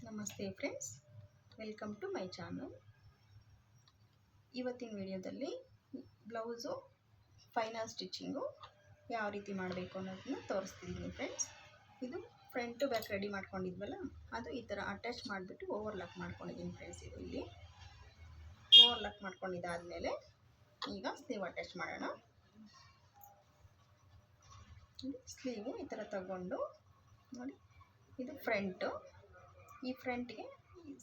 ನಮಸ್ತೆ friends, welcome to my channel. ಇವತ್ತಿನ ವಿಡಿಯೋದಲ್ಲಿ ಬ್ಲೌಸು ಫೈನಲ್ ಸ್ಟಿಚಿಂಗು ಯಾವ ರೀತಿ ಮಾಡಬೇಕು ಅನ್ನೋದನ್ನ ತೋರಿಸ್ತಿದ್ದೀನಿ ಫ್ರೆಂಡ್ಸ್. ಇದು ಫ್ರಂಟ್ ಟು ಬ್ಯಾಕ್ ರೆಡಿ ಮಾಡ್ಕೊಂಡಿದ್ವಲ್ಲ, ಅದು ಈ ಥರ ಅಟ್ಯಾಚ್ ಮಾಡಿಬಿಟ್ಟು ಓವರ್ಲಾಕ್ ಮಾಡ್ಕೊಂಡಿದ್ದೀನಿ ಫ್ರೆಂಡ್ಸ್. ಇದು ಇಲ್ಲಿ ಓವರ್ಲಾಕ್ ಮಾಡ್ಕೊಂಡಿದ್ದಾದಮೇಲೆ ಈಗ ಸ್ಲೀವ್ ಅಟ್ಯಾಚ್ ಮಾಡೋಣ. ಸ್ಲೀವು ಈ ಥರ ತಗೊಂಡು ನೋಡಿ, ಇದು ಫ್ರಂಟು. ಈ ಫ್ರಂಟ್ಗೆ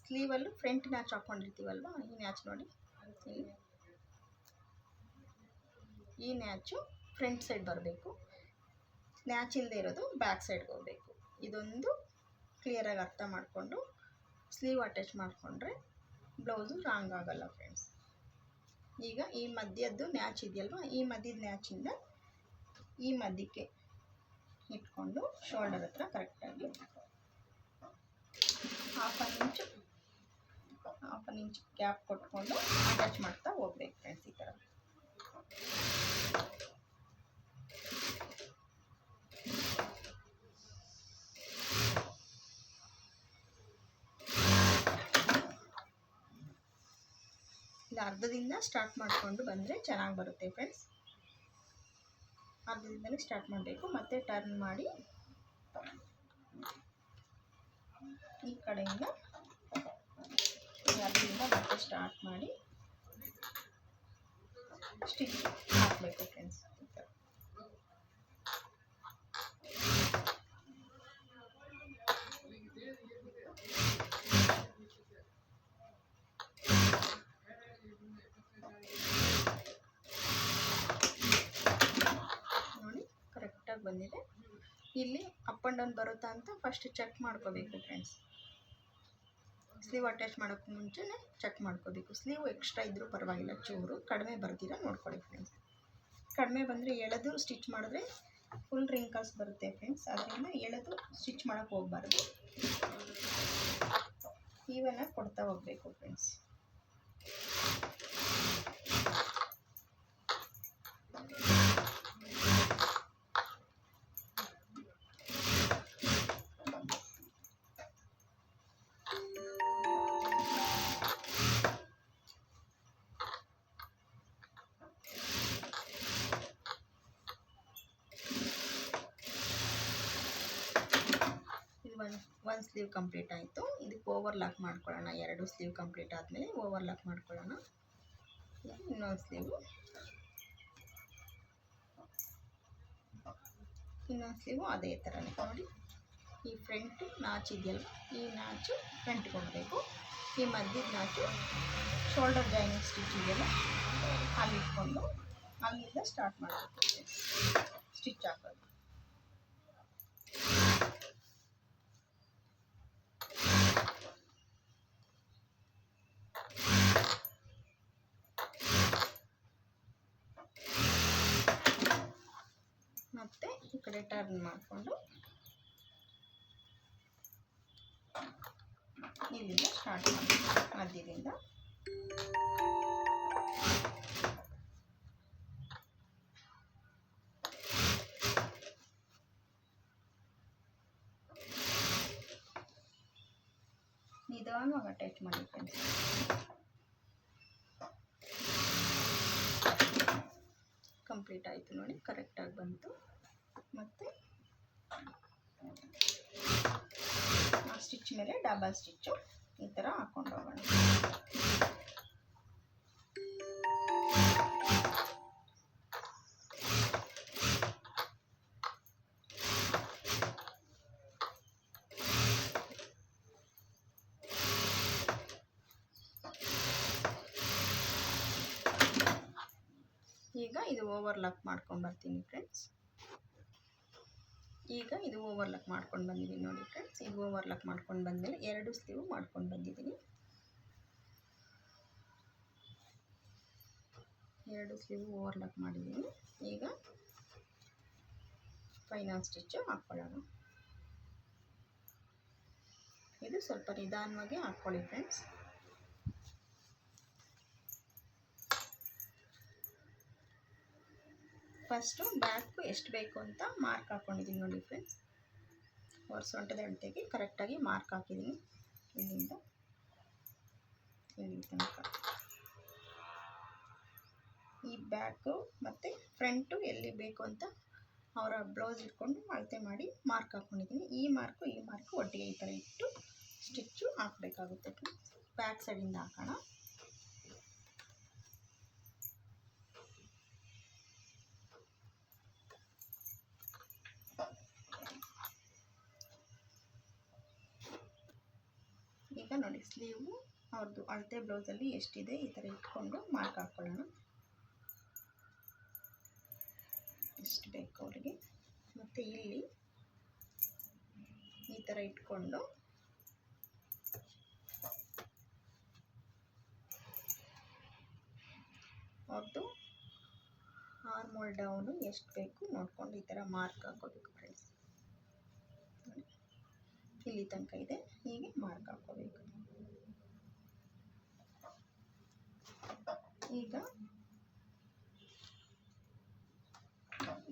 ಸ್ಲೀವಲ್ಲೂ ಫ್ರಂಟ್ ನ್ಯಾಚ್ ಹಾಕ್ಕೊಂಡಿರ್ತೀವಲ್ವ, ಈ ನ್ಯಾಚ್ ನೋಡಿ, ಈ ನ್ಯಾಚು ಫ್ರಂಟ್ ಸೈಡ್ ಬರಬೇಕು, ನ್ಯಾಚ್ ಇಲ್ಲದೆ ಇರೋದು ಬ್ಯಾಕ್ ಸೈಡ್ಗೆ ಹೋಗಬೇಕು. ಇದೊಂದು ಕ್ಲಿಯರಾಗಿ ಅರ್ಥ ಮಾಡಿಕೊಂಡು ಸ್ಲೀವ್ ಅಟ್ಯಾಚ್ ಮಾಡಿಕೊಂಡ್ರೆ ಬ್ಲೌಸು ರಾಂಗ್ ಆಗೋಲ್ಲ ಫ್ರೆಂಡ್ಸ್. ಈಗ ಈ ಮಧ್ಯದ್ದು ನ್ಯಾಚ್ ಇದೆಯಲ್ವ, ಈ ಮಧ್ಯದ ನ್ಯಾಚಿಂದ ಈ ಮಧ್ಯಕ್ಕೆ ಇಟ್ಕೊಂಡು ಶೋಲ್ಡರ್ ಹತ್ರ ಕರೆಕ್ಟಾಗಿ ಹಾಫ್ ಅನ್ ಇಂಚ್ ಗ್ಯಾಪ್ ಕೊಟ್ಕೊಂಡು ಅಟ್ಯಾಚ್ ಮಾಡ್ತಾ ಹೋಗ್ಬೇಕು ಫ್ರೆಂಡ್ಸ್. ಈ ಥರ ಇಲ್ಲ, ಅರ್ಧದಿಂದ ಸ್ಟಾರ್ಟ್ ಮಾಡಿಕೊಂಡು ಬಂದರೆ ಚೆನ್ನಾಗಿ ಬರುತ್ತೆ ಫ್ರೆಂಡ್ಸ್. ಅರ್ಧದಿಂದಲೇ ಸ್ಟಾರ್ಟ್ ಮಾಡಬೇಕು, ಮತ್ತೆ ಟರ್ನ್ ಮಾಡಿ ಈ ಕಡೆಯಿಂದ ಅರ್ಧದಿಂದ ಮತ್ತೆ ಸ್ಟಾರ್ಟ್ ಮಾಡಿ ಸ್ಟಿಚ್ ಹಾಕಬೇಕು ಫ್ರೆಂಡ್ಸ್. ನೋಡಿ, ಕರೆಕ್ಟಾಗಿ ಬಂದಿದೆ. ಇಲ್ಲಿ ಅಪ್ ಆ್ಯಂಡ್ ಡೌನ್ ಬರುತ್ತಾ ಅಂತ ಫಸ್ಟ್ ಚೆಕ್ ಮಾಡ್ಕೋಬೇಕು ಫ್ರೆಂಡ್ಸ್. ಸ್ಲೀವ್ ಅಟ್ಯಾಚ್ ಮಾಡೋಕ್ಕೆ ಮುಂಚೆನೇ ಚೆಕ್ ಮಾಡ್ಕೋಬೇಕು. ಸ್ಲೀವ್ ಎಕ್ಸ್ಟ್ರಾ ಇದ್ದರೂ ಪರವಾಗಿಲ್ಲ, ಚೂರು ಕಡಿಮೆ ಬರ್ತೀರಾ ನೋಡ್ಕೊಳ್ಳಿ ಫ್ರೆಂಡ್ಸ್. ಕಡಿಮೆ ಬಂದರೆ ಎಳೆದು ಸ್ಟಿಚ್ ಮಾಡಿದ್ರೆ ಫುಲ್ ರಿಂಕಲ್ಸ್ ಬರುತ್ತೆ ಫ್ರೆಂಡ್ಸ್. ಅದರಿಂದ ಎಳೆದು ಸ್ಟಿಚ್ ಮಾಡೋಕ್ಕೆ ಹೋಗಬಾರ್ದು, ಈವನಾಗಿ ಕೊಡ್ತಾ ಹೋಗಬೇಕು ಫ್ರೆಂಡ್ಸ್. ಒಂದು ಸ್ಲೀವ್ ಕಂಪ್ಲೀಟ್ ಆಯಿತು. ಇದಕ್ಕೆ ಓವರ್ಲಾಕ್ ಮಾಡ್ಕೊಳ್ಳೋಣ. ಎರಡು ಸ್ಲೀವ್ ಕಂಪ್ಲೀಟ್ ಆದಮೇಲೆ ಓವರ್ಲಾಕ್ ಮಾಡ್ಕೊಳ್ಳೋಣ. ಇನ್ನೊಂದು ಸ್ಲೀವು ಅದೇ ಥರನೇ ನೋಡಿ, ಈ ಫ್ರಂಟ್ ನಾಚ್ ಇದೆಯಲ್ಲ, ಈ ನಾಚು ಫ್ರಂಟ್ಗೆ ಹೋಗಬೇಕು. ಈ ಮಧ್ಯದ ನಾಚು ಶೋಲ್ಡರ್ ಜಾಯಿನಿಂಗ್ ಸ್ಟಿಚ್ ಇದೆಯಲ್ಲ, ಅಲ್ಲಿ ಇಟ್ಕೊಂಡು ಅಲ್ಲಿಂದ ಸ್ಟಾರ್ಟ್ ಮಾಡಬೇಕು ಸ್ಟಿಚ್ ಹಾಕೋದು. ಮತ್ತೆ ಈ ಕಡೆ ಟರ್ನ್ ಮಾಡಿಕೊಂಡು ಇಲ್ಲಿಂದ ಸ್ಟಾರ್ಟ್ ಮಾಡಿ ಮಧ್ಯದಿಂದ ನಿಧಾನವಾಗಿ ಅಟ್ಯಾಚ್ ಮಾಡಿ ಫ್ರೆಂಡ್ಸ್. ಕಂಪ್ಲೀಟ್ ಆಯಿತು ನೋಡಿ, ಕರೆಕ್ಟಾಗಿ ಬಂತು. ಮತ್ತು ಆ ಸ್ಟಿಚ್ ಮೇಲೆ ಡಬಲ್ ಸ್ಟಿಚ್ಚು ಈ ಥರ ಹಾಕ್ಕೊಂಡು ಹೋಗೋಣ. ಈಗ ಇದು ಓವರ್ಲಾಕ್ ಮಾಡ್ಕೊಂಡು ಬರ್ತೀನಿ ಫ್ರೆಂಡ್ಸ್. ಈಗ ಇದು ಓವರ್ಲಾಕ್ ಮಾಡ್ಕೊಂಡು ಬಂದಿದ್ದೀನಿ ನೋಡಿ ಫ್ರೆಂಡ್ಸ್. ಇದು ಓವರ್ಲಾಕ್ ಮಾಡ್ಕೊಂಡು ಬಂದಮೇಲೆ ಎರಡು ಸ್ಲೀವ್ ಮಾಡ್ಕೊಂಡು ಬಂದಿದ್ದೀನಿ. ಎರಡು ಸ್ಲೀವ್ ಓವರ್ಲಾಕ್ ಮಾಡಿದ್ದೀನಿ. ಈಗ ಫೈನಲ್ ಸ್ಟಿಚ್ಚು ಹಾಕ್ಕೊಳ್ಳೋಣ. ಇದು ಸ್ವಲ್ಪ ನಿಧಾನವಾಗಿ ಹಾಕ್ಕೊಳ್ಳಿ ಫ್ರೆಂಡ್ಸ್. ಫಸ್ಟು ಬ್ಯಾಕು ಎಷ್ಟು ಬೇಕು ಅಂತ ಮಾರ್ಕ್ ಹಾಕ್ಕೊಂಡಿದ್ದೀನಿ ನೋಡಿ ಫ್ರೆಂಡ್ಸ್. ಸೊಂಟದ ಅಳತೆಗೆ ಕರೆಕ್ಟಾಗಿ ಮಾರ್ಕ್ ಹಾಕಿದ್ದೀನಿ. ಇಲ್ಲಿಂದ ಇಲ್ಲಿ ತನಕ ಈ ಬ್ಯಾಕು ಮತ್ತು ಫ್ರಂಟು ಎಲ್ಲಿ ಬೇಕು ಅಂತ ಅವರ ಬ್ಲೌಸ್ ಇಟ್ಕೊಂಡು ಅಳತೆ ಮಾಡಿ ಮಾರ್ಕ್ ಹಾಕ್ಕೊಂಡಿದ್ದೀನಿ. ಈ ಮಾರ್ಕು ಒಟ್ಟಿಗೆ ಈ ಥರ ಇಟ್ಟು ಸ್ಟಿಚ್ಚು ಹಾಕಬೇಕಾಗುತ್ತೆ. ಬ್ಯಾಕ್ ಸೈಡಿಂದ ಹಾಕೋಣ. ಈಗ ನೋಡಿ ಸ್ಲೀವು ಅವ್ರದ್ದು ಅಳತೆ ಬ್ಲೌಸಲ್ಲಿ ಎಷ್ಟಿದೆ ಈ ಥರ ಇಟ್ಕೊಂಡು ಮಾರ್ಕ್ ಹಾಕ್ಕೊಳ್ಳೋಣ. ಎಷ್ಟು ಬೇಕು ಅವರಿಗೆ. ಮತ್ತು ಇಲ್ಲಿ ಈ ಥರ ಇಟ್ಕೊಂಡು ಅವ್ರದ್ದು ಆರ್ಮೋಲ್ ಡೌನು ಎಷ್ಟು ಬೇಕು ನೋಡ್ಕೊಂಡು ಈ ಥರ ಮಾರ್ಕ್ ಹಾಕೋಬೇಕು ಫ್ರೆಂಡ್ಸ್. ಇಲ್ಲಿ ತನಕ ಇದೆ, ಹೀಗೆ ಮಾರ್ಕ್ ಹಾಕೋಬೇಕು. ಈಗ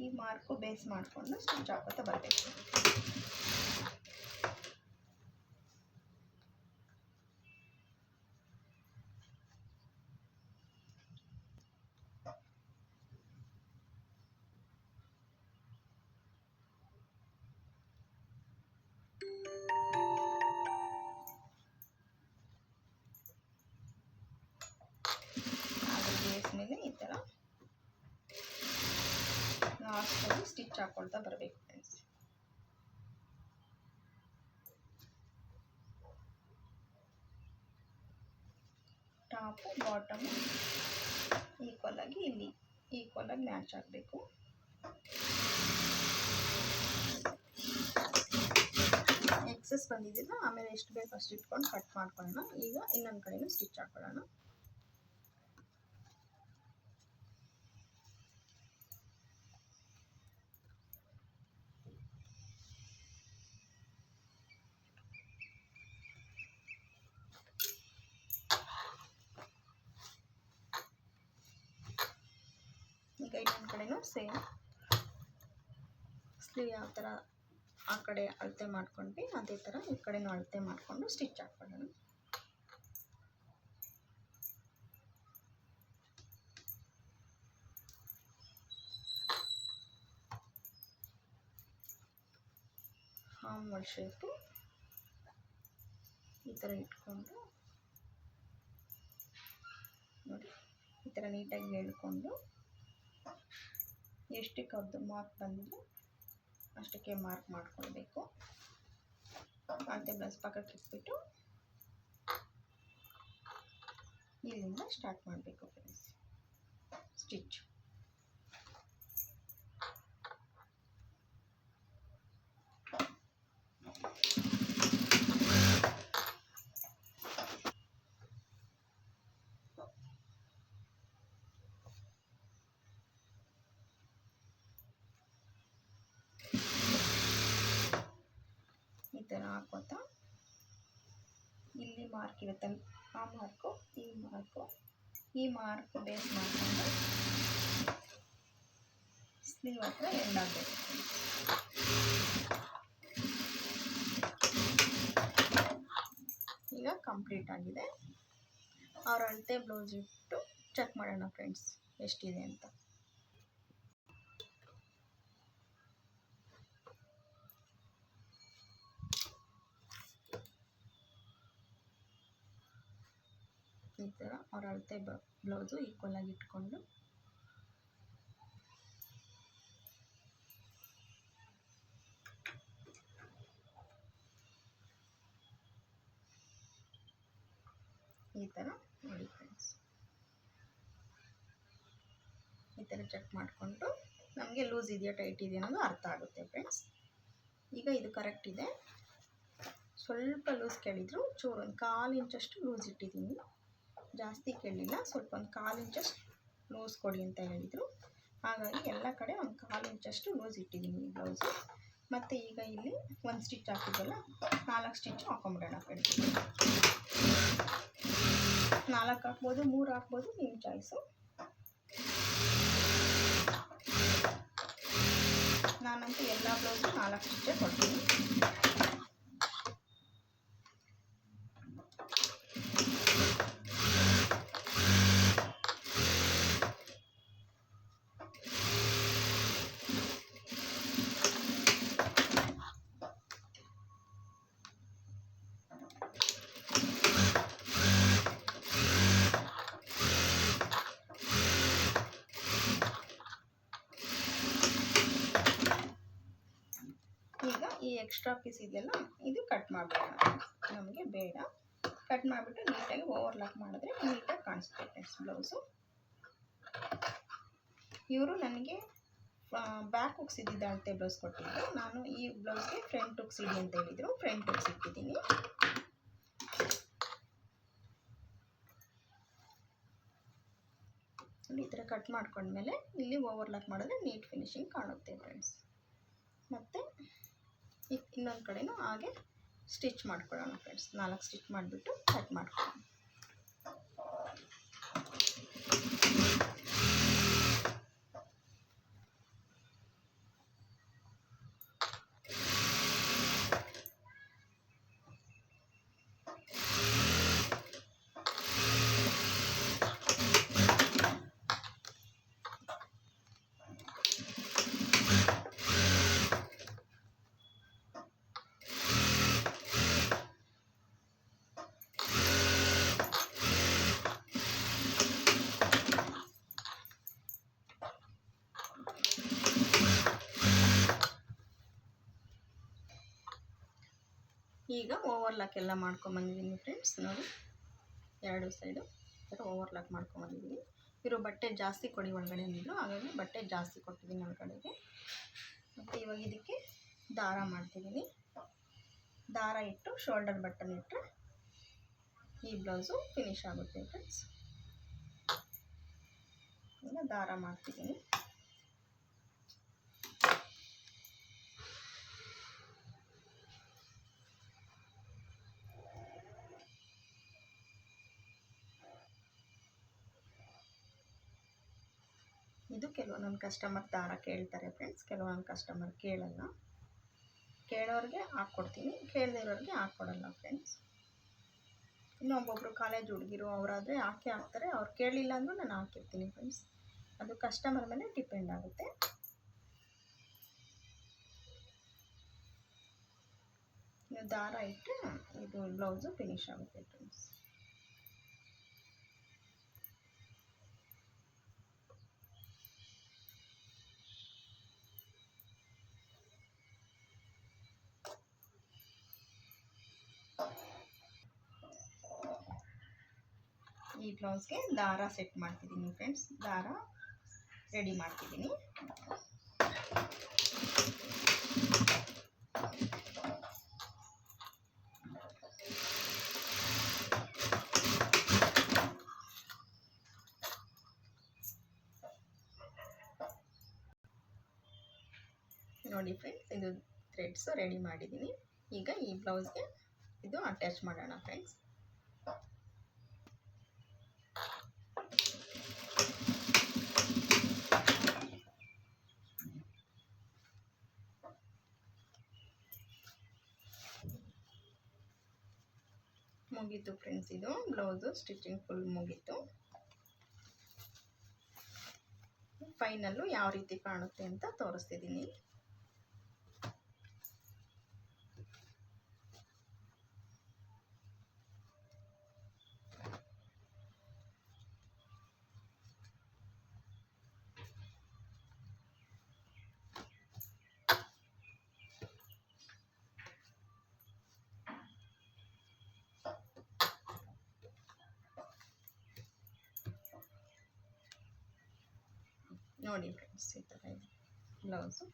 ಈ ಮಾರ್ಕು ಬೇಸ್ ಮಾಡಿಕೊಂಡು ಸ್ಟಿಚ್ ಹಾಕೋತಾ ಬರಬೇಕು. ಮೇಲೆ ಈ ಥರ ಲಾಸ್ಟಲ್ಲಿ ಸ್ಟಿಚ್ ಹಾಕೊಳ್ತಾ ಬರಬೇಕು ಫ್ರೆಂಡ್ಸ್. ಟಾಪು ಬಾಟಮು ಈಕ್ವಲಾಗಿ ಇಲ್ಲಿ ಈಕ್ವಲಾಗಿ ಮ್ಯಾಚ್ ಆಗಬೇಕು. ಎಕ್ಸಸ್ ಬಂದಿದ್ದಿಲ್ಲ, ಆಮೇಲೆ ಎಷ್ಟು ಬೇಕು ಅಷ್ಟು ಇಟ್ಕೊಂಡು ಕಟ್ ಮಾಡ್ಕೊಳ್ಳೋಣ. ಈಗ ಇನ್ನೊಂದು ಕಡೆನೂ ಸ್ಟಿಚ್ ಹಾಕೊಳ್ಳೋಣ. ಈಗ ಇನ್ನೊಂದು ಕಡೆನೂ ಸೇಮ್ ಸ್ಲೀವ್ ಯಾವ ಥರ ಆ ಕಡೆ ಅಳತೆ ಮಾಡ್ಕೊಂಡ್ವಿ ಅದೇ ಥರ ಈ ಕಡೆನೂ ಅಳತೆ ಮಾಡಿಕೊಂಡು ಸ್ಟಿಚ್ ಹಾಕ್ಕೊಳ್ಳೋಣ. ಆರ್ಮೋಲ್ ಶೇಪು ಈ ಥರ ಇಟ್ಕೊಂಡು ನೋಡಿ ಈ ಥರ ನೀಟಾಗಿ ಹೇಳ್ಕೊಂಡು ಎಷ್ಟಕ್ಕೆ ಅವ್ರದ್ದು ಮಾರ್ಕ್ ಬಂದಿದೆ ಅಷ್ಟಕ್ಕೆ ಮಾರ್ಕ್ ಮಾಡ್ಕೊಳ್ಬೇಕು. ಅಳತೆ ಬ್ಲೌಸ್ ಪಕ್ಕಕ್ಕೆ ಇಟ್ಬಿಟ್ಟು ಇಲ್ಲಿಂದ ಸ್ಟಾರ್ಟ್ ಮಾಡಬೇಕು ಫ್ರೆಂಡ್ಸ್ ಸ್ಟಿಚ್. ಈ ಥರ ಹಾಕೋತಾ ಇಲ್ಲಿ ಮಾರ್ಕ್ ಇರುತ್ತೆ, ಆ ಮಾರ್ಕು ಈ ಮಾರ್ಕ್ ಬೇಸ್ ಮಾಡಿಕೊಂಡು ಸ್ಲೀವ್ ಹತ್ರ ಎಂಡ್ ಆಗಬೇಕು. ಈಗ ಕಂಪ್ಲೀಟ್ ಆಗಿದೆ. ಅವ್ರ ಅಳತೆ ಬ್ಲೌಸ್ ಇಟ್ಟು ಚೆಕ್ ಮಾಡೋಣ ಫ್ರೆಂಡ್ಸ್ ಎಷ್ಟಿದೆ ಅಂತ. ಈ ಥರ ಅವ್ರ ಅಳತೆ ಬ್ಲೌಸು ಈಕ್ವಲ್ ಆಗಿ ಇಟ್ಕೊಂಡು ಈ ಥರ ನೋಡಿ ಫ್ರೆಂಡ್ಸ್. ಈ ಥರ ಚೆಕ್ ಮಾಡಿಕೊಂಡು ನಮಗೆ ಲೂಸ್ ಇದೆಯಾ ಟೈಟ್ ಇದೆಯಾ ಅನ್ನೋದು ಅರ್ಥ ಆಗುತ್ತೆ ಫ್ರೆಂಡ್ಸ್. ಈಗ ಇದು ಕರೆಕ್ಟ್ ಇದೆ. ಸ್ವಲ್ಪ ಲೂಸ್ ಕೇಳಿದ್ರು, ಚೂರು ಒಂದು 1/4 ಇಂಚಷ್ಟು ಲೂಸ್ ಇಟ್ಟಿದ್ದೀನಿ, ಜಾಸ್ತಿ ಕೇಳಲಿಲ್ಲ. ಸ್ವಲ್ಪ ಒಂದು 1/4 ಇಂಚಷ್ಟು ಲೂಸ್ ಕೊಡಿ ಅಂತ ಹೇಳಿದರು, ಹಾಗಾಗಿ ಎಲ್ಲ ಕಡೆ ಒಂದು 1/4 ಇಂಚಷ್ಟು ಲೂಸ್ ಇಟ್ಟಿದ್ದೀನಿ ಬ್ಲೌಸು. ಮತ್ತು ಈಗ ಇಲ್ಲಿ ಒಂದು ಸ್ಟಿಚ್ ಹಾಕಿದ್ವಲ್ಲ 4 ಸ್ಟಿಚ್ ಹಾಕೊಂಬಿಡೋಣ ಫ್ರೆಂಡ್ಸ್. 4 ಹಾಕ್ಬೋದು, 3 ಹಾಕ್ಬೋದು, ನಿಮ್ಮ ಚಾಯ್ಸು. ನಾನಂತೂ ಎಲ್ಲ ಬ್ಲೌಸು 4 ಸ್ಟಿಚ್ಚೇ ಕೊಡ್ತೀನಿ. ಎಕ್ಸ್ಟ್ರಾ ಪೀಸ್ ಇದೆಯಲ್ಲ ಇದು ಕಟ್ ಮಾಡಬೇಡ, ನಮಗೆ ಬೇಡ. ಕಟ್ ಮಾಡಿಬಿಟ್ಟು ನೀಟಾಗಿ ಓವರ್ಲಾಕ್ ಮಾಡಿದ್ರೆ ನೀಟಾಗಿ ಕಾಣಿಸುತ್ತೆ ಫ್ರೆಂಡ್ಸ್ ಬ್ಲೌಸು. ಇವರು ನನಗೆ ಬ್ಯಾಕ್ ಹುಕ್ಸ್ ಇದ್ದಿದ್ದ ಅಳತೆ ಬ್ಲೌಸ್ ಕೊಟ್ಟಿದ್ದು, ನಾನು ಈ ಬ್ಲೌಸ್ಗೆ ಫ್ರಂಟ್ ಹುಕ್ಸ್ ಇಡಿ ಅಂತ ಹೇಳಿದರು, ಫ್ರಂಟ್ ಹುಕ್ಸ್ ಇಟ್ಟಿದ್ದೀನಿ. ಈ ಥರ ಕಟ್ ಮಾಡ್ಕೊಂಡ್ಮೇಲೆ ಇಲ್ಲಿ ಓವರ್ಲಾಕ್ ಮಾಡಿದ್ರೆ ನೀಟ್ ಫಿನಿಶಿಂಗ್ ಕಾಣುತ್ತೆ ಫ್ರೆಂಡ್ಸ್. ಮತ್ತು ಇನ್ನೊಂದು ಕಡೆನೂ ಹಾಗೆ ಸ್ಟಿಚ್ ಮಾಡ್ಕೊಳ್ಳೋಣ ಫ್ರೆಂಡ್ಸ್. 4 ಸ್ಟಿಚ್ ಮಾಡಿಬಿಟ್ಟು ಕಟ್ ಮಾಡ್ಕೊಳ್ಳೋಣ. ಈಗ ಓವರ್ಲಾಕ್ ಎಲ್ಲ ಮಾಡ್ಕೊಂಬಂದಿದ್ದೀನಿ ಫ್ರೆಂಡ್ಸ್. ನೋಡಿ, 2 ಸೈಡು ಈ ಥರ ಓವರ್ಲಾಕ್ ಮಾಡ್ಕೊಂಬಂದಿದ್ದೀನಿ. ಇರೋ ಬಟ್ಟೆ ಜಾಸ್ತಿ ಕೊಡಿ ಒಳಗಡೆ ಅಂದಿದ್ರು, ಹಾಗಾಗಿ ಬಟ್ಟೆ ಜಾಸ್ತಿ ಕೊಟ್ಟಿದ್ದೀನಿ ಒಳಗಡೆಗೆ. ಮತ್ತು ಇವಾಗ ಇದಕ್ಕೆ ದಾರ ಮಾಡ್ತಿದ್ದೀನಿ. ದಾರ ಇಟ್ಟು ಶೋಲ್ಡರ್ ಬಟನ್ ಇಟ್ಟರೆ ಈ ಬ್ಲೌಸು ಫಿನಿಶ್ ಆಗುತ್ತೆ ಫ್ರೆಂಡ್ಸ್. ಈಗ ದಾರ ಮಾಡ್ತಿದ್ದೀನಿ. ಇದು ಕೆಲವೊಂದೊಂದು ಕಸ್ಟಮರ್ ದಾರ ಕೇಳ್ತಾರೆ ಫ್ರೆಂಡ್ಸ್, ಕೆಲವೊಂದು ಕಸ್ಟಮರ್ ಕೇಳಲ್ಲ. ಕೇಳೋರಿಗೆ ಹಾಕ್ಕೊಡ್ತೀನಿ, ಕೇಳದೇ ಇರೋರಿಗೆ ಹಾಕ್ಕೊಡಲ್ಲ ಫ್ರೆಂಡ್ಸ್. ಇನ್ನು ಒಬ್ಬೊಬ್ಬರು ಕಾಲೇಜ್ ಹುಡುಗಿರು ಅವರಾದರೆ ಹಾಕ್ತಾರೆ, ಅವ್ರು ಕೇಳಲಿಲ್ಲ ಅಂದರೂ ನಾನು ಹಾಕಿರ್ತೀನಿ ಫ್ರೆಂಡ್ಸ್. ಅದು ಕಸ್ಟಮರ್ ಮೇಲೆ ಡಿಪೆಂಡ್ ಆಗುತ್ತೆ. ನೀವು ದಾರ ಇಟ್ಟರೆ ಇದು ಬ್ಲೌಸು ಫಿನಿಶ್ ಆಗುತ್ತೆ ಫ್ರೆಂಡ್ಸ್. ಈ ಬ್ಲೌಸ್ಗೆ ದಾರ ಸೆಟ್ ಮಾಡ್ತಿದ್ದೀನಿ ಫ್ರೆಂಡ್ಸ್. ದಾರ ರೆಡಿ ಮಾಡ್ತಿದ್ದೀನಿ. ನೋಡಿ ಫ್ರೆಂಡ್ಸ್, ಇದು ಥ್ರೆಡ್ಸ್ ರೆಡಿ ಮಾಡಿದ್ದೀನಿ. ಈಗ ಈ ಬ್ಲೌಸ್ಗೆ ಇದು ಅಟ್ಯಾಚ್ ಮಾಡೋಣ ಫ್ರೆಂಡ್ಸ್. ಮುಗೀತು ಫ್ರೆಂಡ್ಸ್, ಇದು ಬ್ಲೌಸು ಸ್ಟಿಚಿಂಗ್ ಫುಲ್ ಮುಗೀತು. ಫೈನಲ್ಲು ಯಾವ ರೀತಿ ಕಾಣುತ್ತೆ ಅಂತ ತೋರಿಸ್ತಿದ್ದೀನಿ. ನೋಡಿ ಫ್ರೆಂಡ್ಸ್, ಈ ಥರ ಇದೆ ಬ್ಲೌಸು.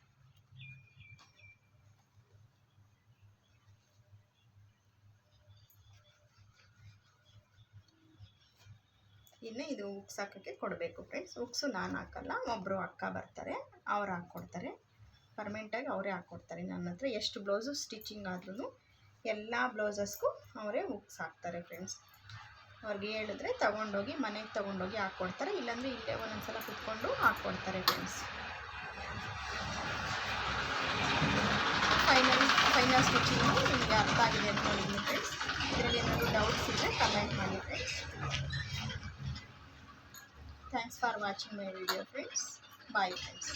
ಇನ್ನು ಇದು ಉಕ್ಸ್ ಹಾಕೋಕ್ಕೆ ಕೊಡಬೇಕು ಫ್ರೆಂಡ್ಸ್. ಉಕ್ಸು ನಾನು ಹಾಕಲ್ಲ, ಒಬ್ಬರು ಅಕ್ಕ ಬರ್ತಾರೆ, ಅವ್ರು ಹಾಕ್ಕೊಡ್ತಾರೆ. ಪರ್ಮನೆಂಟಾಗಿ ಅವರೇ ಹಾಕ್ಕೊಡ್ತಾರೆ. ನನ್ನ ಹತ್ರ ಎಷ್ಟು ಬ್ಲೌಸು ಸ್ಟಿಚಿಂಗ್ ಆದ್ರೂ ಎಲ್ಲ ಬ್ಲೌಸಸ್ಗೂ ಅವರೇ ಉಕ್ಸ್ ಹಾಕ್ತಾರೆ ಫ್ರೆಂಡ್ಸ್. ಅವ್ರಿಗೆ ಹೇಳಿದ್ರೆ ತೊಗೊಂಡೋಗಿ ಮನೆಗೆ ತೊಗೊಂಡೋಗಿ ಹಾಕ್ಕೊಡ್ತಾರೆ, ಇಲ್ಲಾಂದರೆ ಇಲ್ಲೇ ಒಂದೊಂದ್ಸಲ ಕುತ್ಕೊಂಡು ಹಾಕ್ಕೊಡ್ತಾರೆ ಫ್ರೆಂಡ್ಸ್. ಫೈನಲ್ ಸ್ಟಿಚಿಂಗು ನಿಮಗೆ ಅರ್ಥ ಆಗಿದೆ ಅಂದ್ಕೊಂಡಿದ್ದೀನಿ ಫ್ರೆಂಡ್ಸ್. ಇದರಲ್ಲಿ ಏನಾದರೂ ಡೌಟ್ಸ್ ಇದ್ದರೆ ಕಮೆಂಟ್ ಮಾಡಿ friends. Thanks for watching my video friends. Bye friends.